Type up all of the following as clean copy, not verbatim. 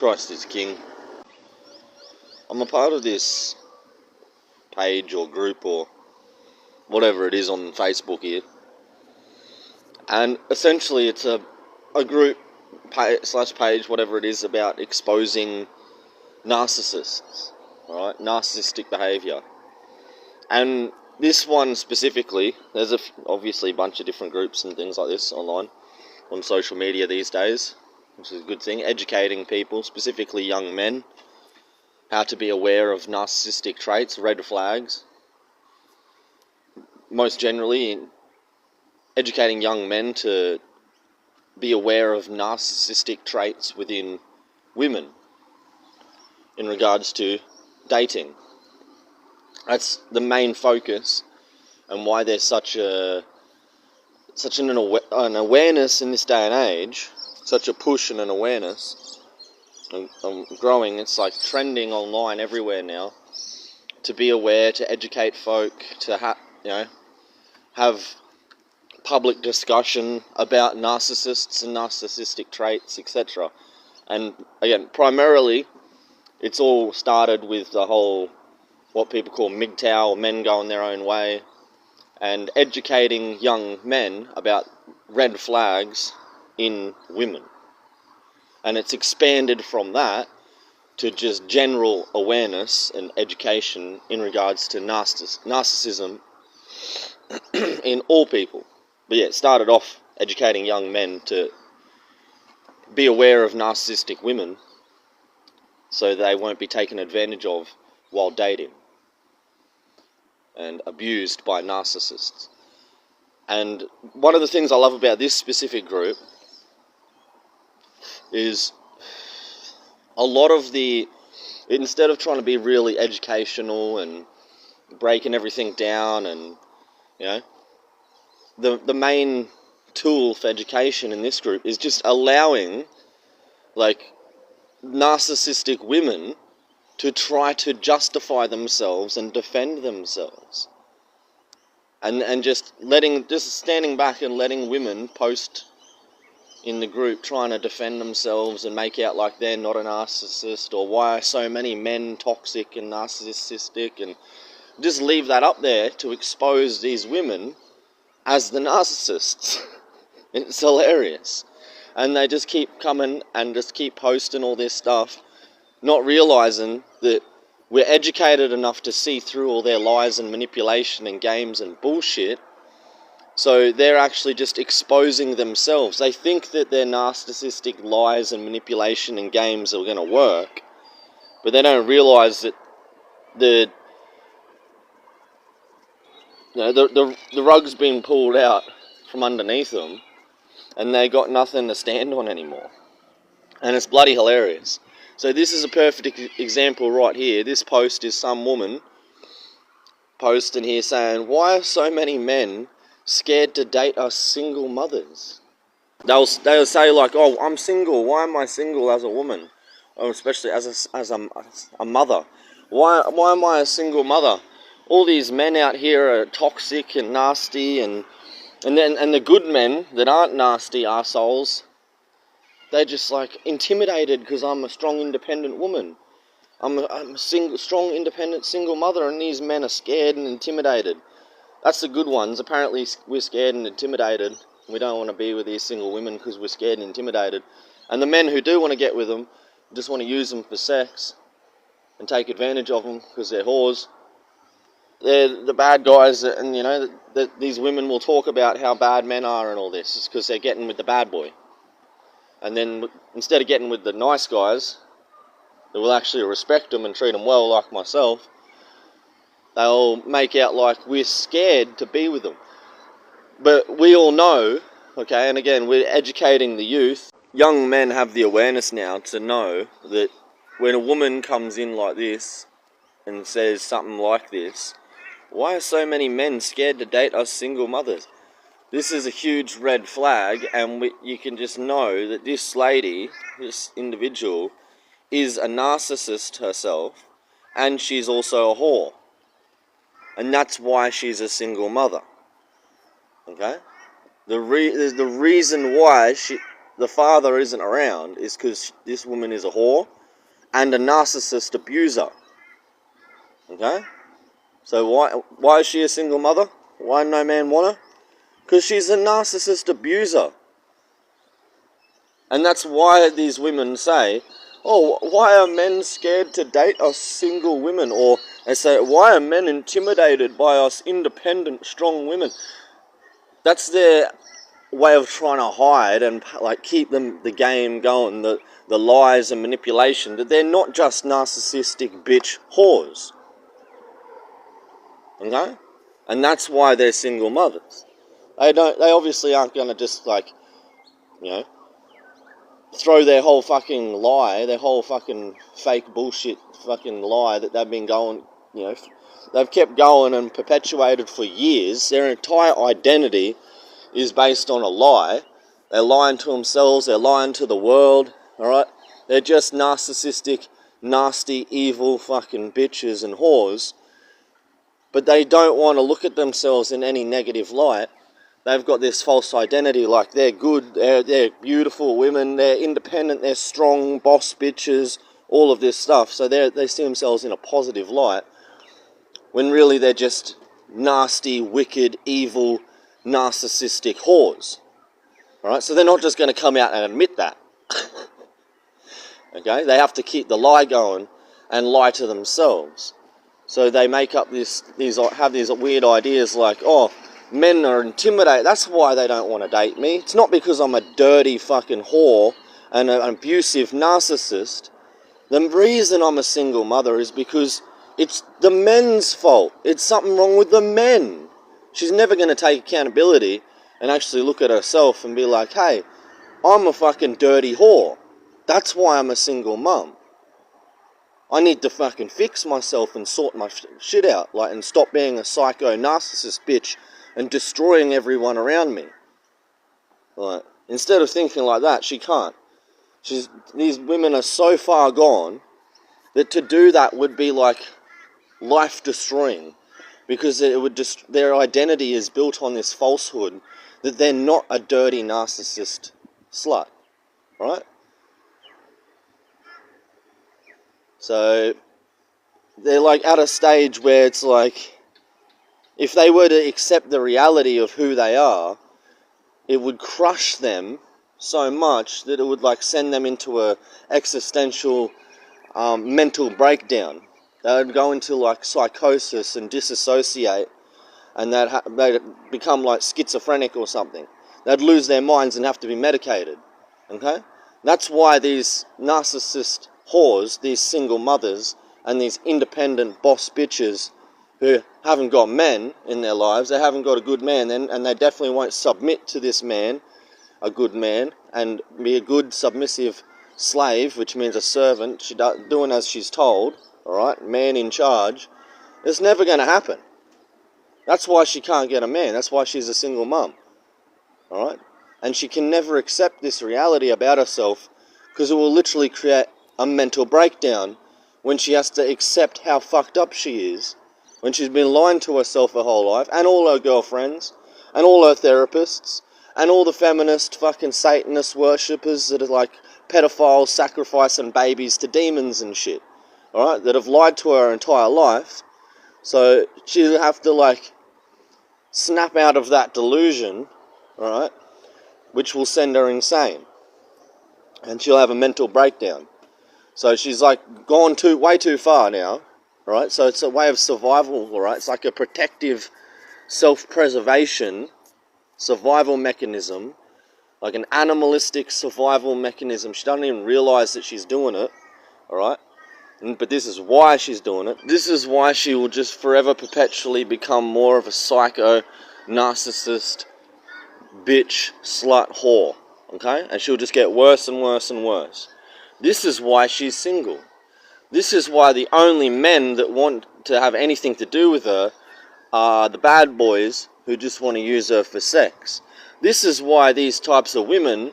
Christ is King. I'm a part of this page or group or whatever it is on Facebook here, and essentially it's a group slash page, whatever it is, about exposing narcissists, alright, narcissistic behaviour. And this one specifically, there's obviously a bunch of different groups and things like this online, on social media these days, which is a good thing, educating people, specifically young men, how to be aware of narcissistic traits, red flags. Most generally, educating young men to be aware of narcissistic traits within women in regards to dating. That's the main focus, and why there's such an awareness in this day and age, such a push and an awareness and growing. It's like trending online everywhere now, to be aware, to educate folk, to have public discussion about narcissists and narcissistic traits, etc. And again, primarily, it's all started with the whole, what people call MGTOW, or men going their own way, and educating young men about red flags in women. And it's expanded from that to just general awareness and education in regards to narcissism in all people. But yeah, it started off educating young men to be aware of narcissistic women so they won't be taken advantage of while dating and abused by narcissists. And one of the things I love about this specific group is a lot of instead of trying to be really educational and breaking everything down, and the main tool for education in this group is just allowing narcissistic women to try to justify themselves and defend themselves, and just standing back and letting women post in the group trying to defend themselves and make out like they're not a narcissist, or why are so many men toxic and narcissistic, and just leave that up there to expose these women as the narcissists. It's hilarious. And they just keep coming and just keep posting all this stuff, not realising that we're educated enough to see through all their lies and manipulation and games and bullshit. So they're actually just exposing themselves. They think that their narcissistic lies and manipulation and games are going to work, but they don't realise that the rug's been pulled out from underneath them, and they got nothing to stand on anymore. And it's bloody hilarious. So this is a perfect example right here. This post is some woman posting here saying, why are so many men scared to date us single mothers? They'll say like, oh, I'm single. Why am I single as a woman? Or especially as a mother. Why am I a single mother? All these men out here are toxic and nasty, and the good men that aren't nasty arseholes, they're just intimidated because I'm a strong, independent woman. I'm a strong, independent, single mother, and these men are scared and intimidated. That's the good ones. Apparently we're scared and intimidated. We don't want to be with these single women because we're scared and intimidated. And the men who do want to get with them just want to use them for sex and take advantage of them because they're whores. They're the bad guys, and that these women will talk about how bad men are and all this. It's because they're getting with the bad boy. And then instead of getting with the nice guys that will actually respect them and treat them well, like myself, they'll make out like we're scared to be with them. But we all know, okay, and again, we're educating the youth. Young men have the awareness now to know that when a woman comes in like this and says something like this, why are so many men scared to date us single mothers? This is a huge red flag, and you can just know that this lady, this individual, is a narcissist herself, and she's also a whore. And that's why she's a single mother. Okay? The reason why the father isn't around is because this woman is a whore and a narcissist abuser. Okay? So why is she a single mother? Why no man want her? Because she's a narcissist abuser. And that's why these women say, oh, why are men scared to date us single women? Or they say, why are men intimidated by us independent, strong women? That's their way of trying to hide and like keep the game going, the lies and manipulation, that they're not just narcissistic bitch whores. Okay? And that's why they're single mothers. They obviously aren't going to just throw their whole fucking lie, their whole fucking fake bullshit fucking lie that they've been going, they've kept going and perpetuated for years. Their entire identity is based on a lie. They're lying to themselves, they're lying to the world, alright? They're just narcissistic, nasty, evil fucking bitches and whores. But they don't want to look at themselves in any negative light. They've got this false identity, like they're good, they're beautiful women, they're independent, they're strong, boss bitches, all of this stuff. So they see themselves in a positive light, when really they're just nasty, wicked, evil, narcissistic whores. Alright, so they're not just going to come out and admit that. Okay, they have to keep the lie going and lie to themselves. So they make up these weird ideas like, oh, men are intimidated. That's why they don't want to date me. It's not because I'm a dirty fucking whore and an abusive narcissist. The reason I'm a single mother is because it's the men's fault. It's something wrong with the men. She's never going to take accountability and actually look at herself and be like, hey, I'm a fucking dirty whore. That's why I'm a single mum. I need to fucking fix myself and sort my shit out, and stop being a psycho narcissist bitch and destroying everyone around me. Instead of thinking like that, she can't. These women are so far gone that to do that would be like life destroying, because their identity is built on this falsehood that they're not a dirty narcissist slut, right? So they're at a stage where it's like, if they were to accept the reality of who they are, it would crush them so much that it would send them into a existential mental breakdown. They would go into psychosis and disassociate, and they'd become schizophrenic or something. They'd lose their minds and have to be medicated. Okay? That's why these narcissist whores, these single mothers, and these independent boss bitches who haven't got men in their lives, they haven't got a good man, and they definitely won't submit to this man, a good man, and be a good submissive slave, which means a servant, doing as she's told, alright, man in charge. It's never going to happen. That's why she can't get a man. That's why she's a single mum. Alright? And she can never accept this reality about herself, because it will literally create a mental breakdown when she has to accept how fucked up she is, when she's been lying to herself her whole life, and all her girlfriends, and all her therapists, and all the feminist fucking Satanist worshippers that are pedophiles sacrificing babies to demons and shit, alright, that have lied to her entire life. So she'll have to snap out of that delusion, alright, which will send her insane, and she'll have a mental breakdown. So she's gone way too far now, right? So it's a way of survival, all right? It's like a protective self-preservation survival mechanism, like an animalistic survival mechanism. She doesn't even realize that she's doing it, all right? But this is why she's doing it. This is why she will just forever perpetually become more of a psycho, narcissist, bitch, slut, whore, okay? And she'll just get worse and worse and worse. This is why she's single. This is why the only men that want to have anything to do with her are the bad boys who just want to use her for sex. This is why these types of women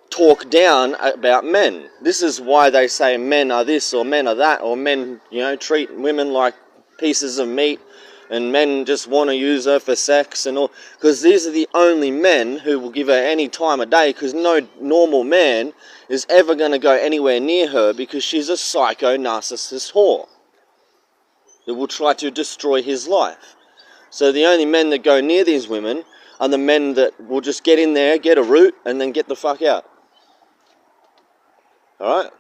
talk down about men. This is why they say men are this or men are that, or men, treat women like pieces of meat, and men just want to use her for sex and all, because these are the only men who will give her any time of day, because no normal man is ever going to go anywhere near her, because she's a psycho narcissist whore that will try to destroy his life. So the only men that go near these women are the men that will just get in there, get a root, and then get the fuck out. Alright?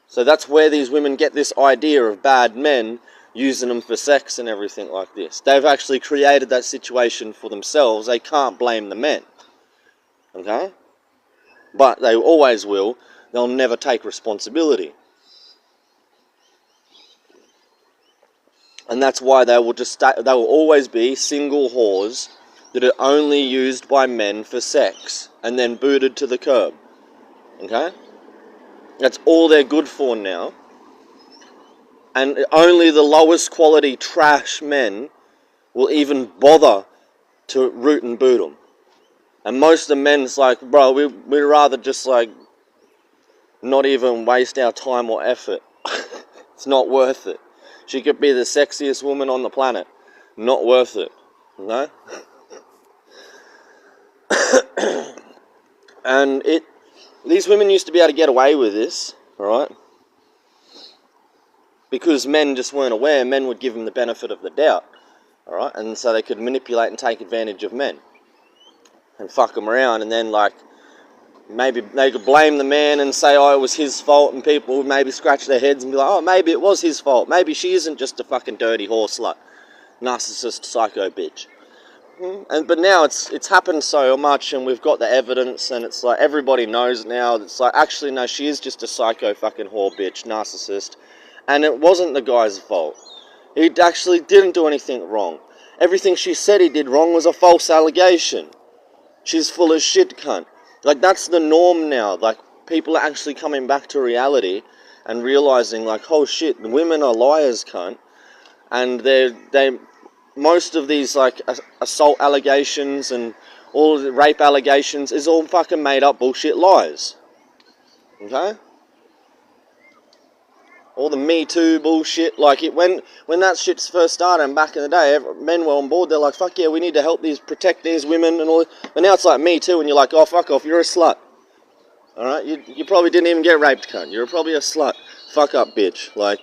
So that's where these women get this idea of bad men using them for sex and everything like this. They've actually created that situation for themselves. They can't blame the men. Okay? But they always will. They'll never take responsibility. And that's why they will always be single whores that are only used by men for sex and then booted to the curb. Okay? That's all they're good for now. And only the lowest quality trash men will even bother to root and boot them. And most of the men's like, bro, we'd rather just like not even waste our time or effort. It's not worth it. She could be the sexiest woman on the planet. Not worth it. No? And these women used to be able to get away with this, alright? Because men just weren't aware. Men would give them the benefit of the doubt, alright? And so they could manipulate and take advantage of men and fuck them around, and then like maybe they could blame the man and say, oh, it was his fault, and people would maybe scratch their heads and be like, oh, maybe it was his fault. Maybe she isn't just a fucking dirty whore slut, narcissist, psycho bitch. But now it's happened so much, and we've got the evidence, and it's like everybody knows now. It's like, actually, no, she is just a psycho fucking whore bitch, narcissist, and it wasn't the guy's fault. He actually didn't do anything wrong. Everything she said he did wrong was a false allegation. She's full of shit, cunt. Like, that's the norm now. Like, people are actually coming back to reality and realizing, like, oh shit, women are liars, cunt. And they most of these, like, assault allegations and all the rape allegations is all fucking made up bullshit lies. Okay? All the Me Too bullshit, like, when that shit first started and back in the day, men were on board. They're like, fuck yeah, we need to help protect these women and all. But now it's like Me Too, and you're like, oh, fuck off, you're a slut. Alright? You probably didn't even get raped, cunt. You're probably a slut. Fuck up, bitch. Like,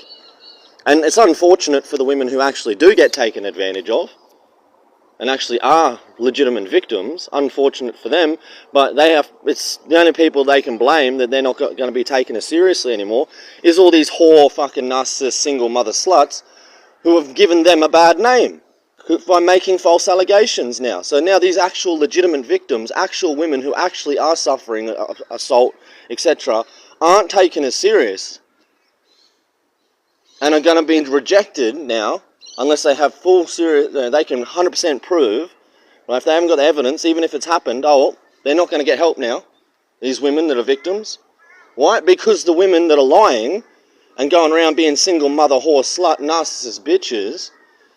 and it's unfortunate for the women who actually do get taken advantage of and actually are legitimate victims. Unfortunate for them, but it's the only people they can blame that they're not going to be taken as seriously anymore is all these whore fucking narcissist single mother sluts who have given them a bad name by making false allegations now. So now these actual legitimate victims, actual women who actually are suffering assault, etc., aren't taken as serious and are going to be rejected now unless they have full serious, they can 100% prove, right, if they haven't got the evidence, even if it's happened, oh, well, they're not going to get help now, these women that are victims. Why? Because the women that are lying and going around being single mother, whore, slut, narcissist bitches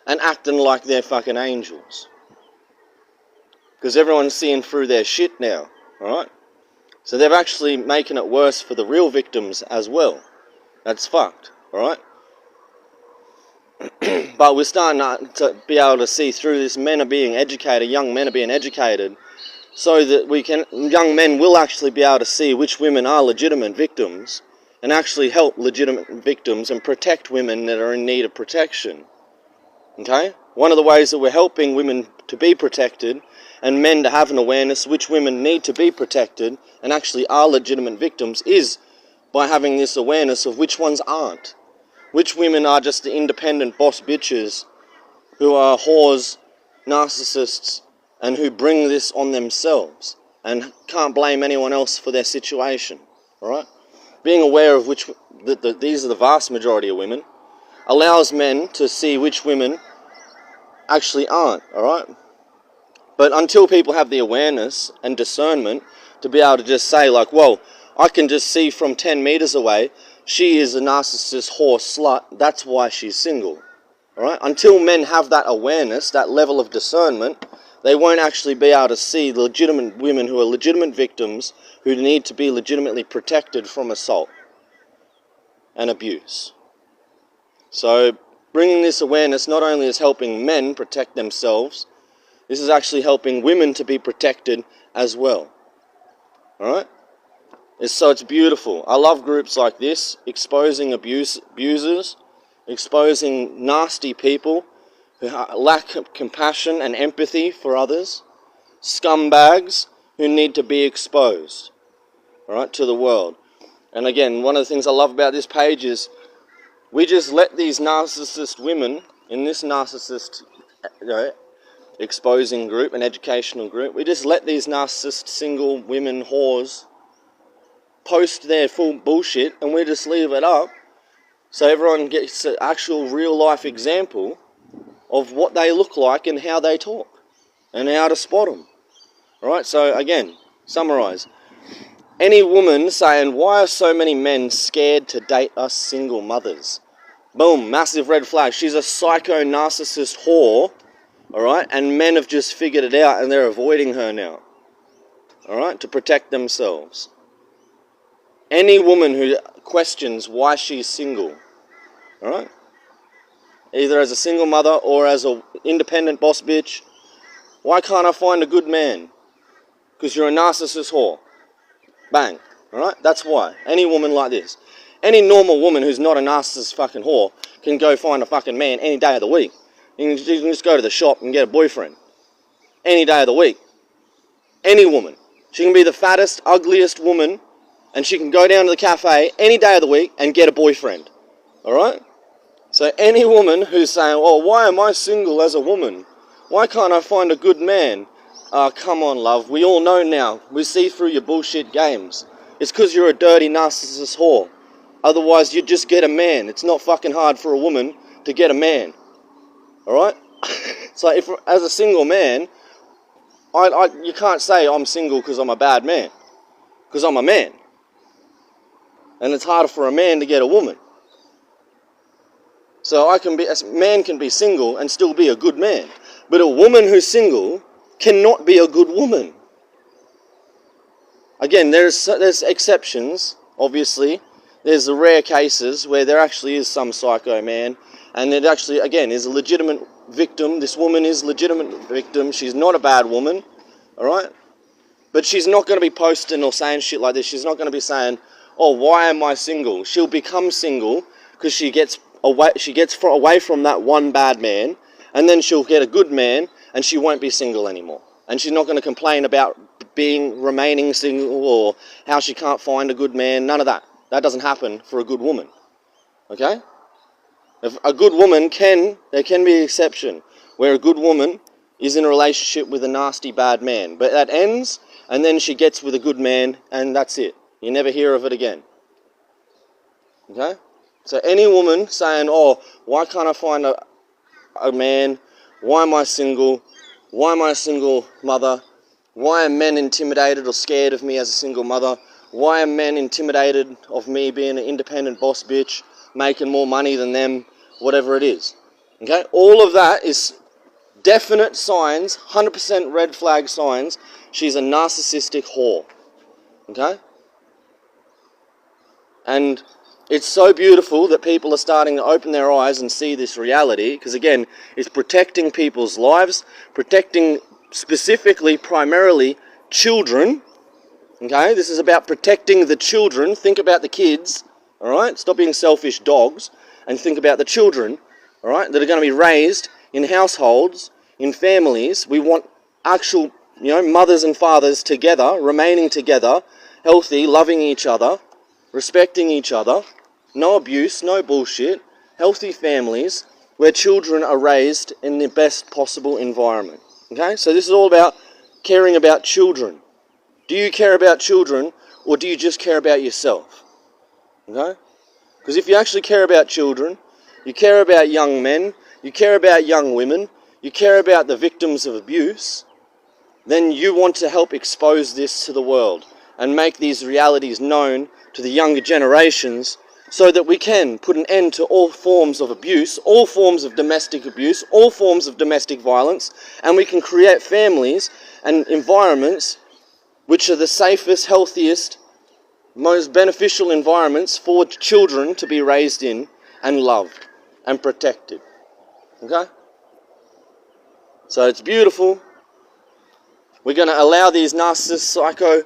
and acting like they're fucking angels. Because everyone's seeing through their shit now, alright? So they're actually making it worse for the real victims as well. That's fucked, alright? But we're starting to be able to see through this. Men are being educated, young men are being educated, so that young men will actually be able to see which women are legitimate victims and actually help legitimate victims and protect women that are in need of protection. Okay? One of the ways that we're helping women to be protected and men to have an awareness which women need to be protected and actually are legitimate victims is by having this awareness of which ones aren't. Which women are just the independent boss bitches who are whores, narcissists, and who bring this on themselves and can't blame anyone else for their situation, alright? Being aware of these are the vast majority of women allows men to see which women actually aren't, alright? But until people have the awareness and discernment to be able to just say, like, well, I can just see from 10 meters away, she is a narcissist whore slut, that's why she's single. Alright? Until men have that awareness, that level of discernment, they won't actually be able to see legitimate women who are legitimate victims who need to be legitimately protected from assault and abuse. So, bringing this awareness not only is helping men protect themselves, this is actually helping women to be protected as well. Alright? So it's beautiful. I love groups like this, exposing abusers, exposing nasty people who lack compassion and empathy for others, scumbags who need to be exposed, alright, to the world. And again, one of the things I love about this page is we just let these narcissist women in this narcissist exposing group, an educational group, we just let these narcissist single women whores post their full bullshit, and we just leave it up so everyone gets an actual real life example of what they look like and how they talk and how to spot them. Alright, so again, summarise. Any woman saying, why are so many men scared to date us single mothers? Boom, massive red flag. She's a psycho narcissist whore, alright, and men have just figured it out and they're avoiding her now, alright, to protect themselves. Any woman who questions why she's single, alright, either as a single mother or as an independent boss bitch, why can't I find a good man? Because you're a narcissist whore. Bang, alright, that's why. Any woman like this. Any normal woman who's not a narcissist fucking whore can go find a fucking man any day of the week. You can just go to the shop and get a boyfriend. Any day of the week. Any woman. She can be the fattest, ugliest woman, and she can go down to the cafe any day of the week and get a boyfriend. Alright? So any woman who's saying, oh, why am I single as a woman? Why can't I find a good man? Come on, love. We all know now. We see through your bullshit games. It's because you're a dirty narcissist whore. Otherwise, you'd just get a man. It's not fucking hard for a woman to get a man. Alright? So if, as a single man, you can't say I'm single because I'm a bad man. Because I'm a man. And it's harder for a man to get a woman. So a man can be single and still be a good man. But a woman who's single cannot be a good woman. Again, there's exceptions, obviously. There's the rare cases where there actually is some psycho man, and it actually, again, is a legitimate victim. This woman is a legitimate victim. She's not a bad woman, alright? But she's not going to be posting or saying shit like this. She's not going to be saying, oh, why am I single? She'll become single because she gets away from that one bad man, and then she'll get a good man, and she won't be single anymore. And she's not going to complain about remaining single or how she can't find a good man. None of that. That doesn't happen for a good woman. Okay? If a good woman there can be an exception where a good woman is in a relationship with a nasty bad man. But that ends, and then she gets with a good man, and that's it. You never hear of it again. Okay? So any woman saying, oh, why can't I find a man? Why am I single? Why am I a single mother? Why are men intimidated or scared of me as a single mother? Why are men intimidated of me being an independent boss bitch, making more money than them, whatever it is? Okay? All of that is definite signs, 100% red flag signs, she's a narcissistic whore. Okay? And it's so beautiful that people are starting to open their eyes and see this reality, because again, it's protecting people's lives, protecting specifically, primarily, children. Okay, this is about protecting the children. Think about the kids, alright? Stop being selfish dogs, and think about the children, alright, that are going to be raised in households, in families. We want actual, mothers and fathers together, remaining together, healthy, loving each other, respecting each other, no abuse, no bullshit, healthy families where children are raised in the best possible environment. Okay, so this is all about caring about children. Do you care about children, or do you just care about yourself? Okay? Because if you actually care about children, you care about young men, you care about young women, you care about the victims of abuse, then you want to help expose this to the world and make these realities known to the younger generations so that we can put an end to all forms of abuse, all forms of domestic abuse, all forms of domestic violence, and we can create families and environments which are the safest, healthiest, most beneficial environments for children to be raised in and loved. and protected. Okay? So it's beautiful. We're going to allow these narcissist psycho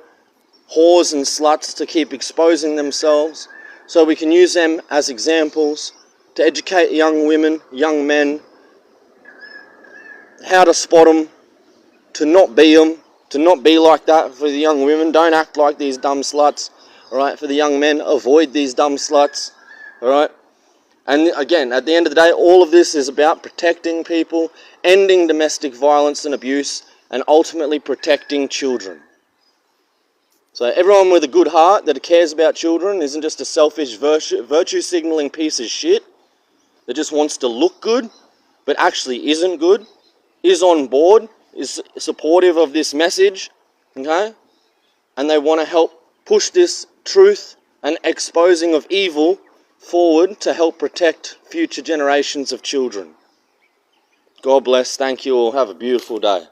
whores and sluts to keep exposing themselves so we can use them as examples to educate young women, young men, how to spot them, to not be them, to not be like that for the young women. Don't act like these dumb sluts. Alright, for the young men, avoid these dumb sluts. Alright? And again, at the end of the day, all of this is about protecting people, ending domestic violence and abuse, and ultimately protecting children. So everyone with a good heart that cares about children isn't just a selfish virtue signaling piece of shit that just wants to look good, but actually isn't good, is on board, is supportive of this message, okay? And they want to help push this truth and exposing of evil forward to help protect future generations of children. God bless. Thank you all. Have a beautiful day.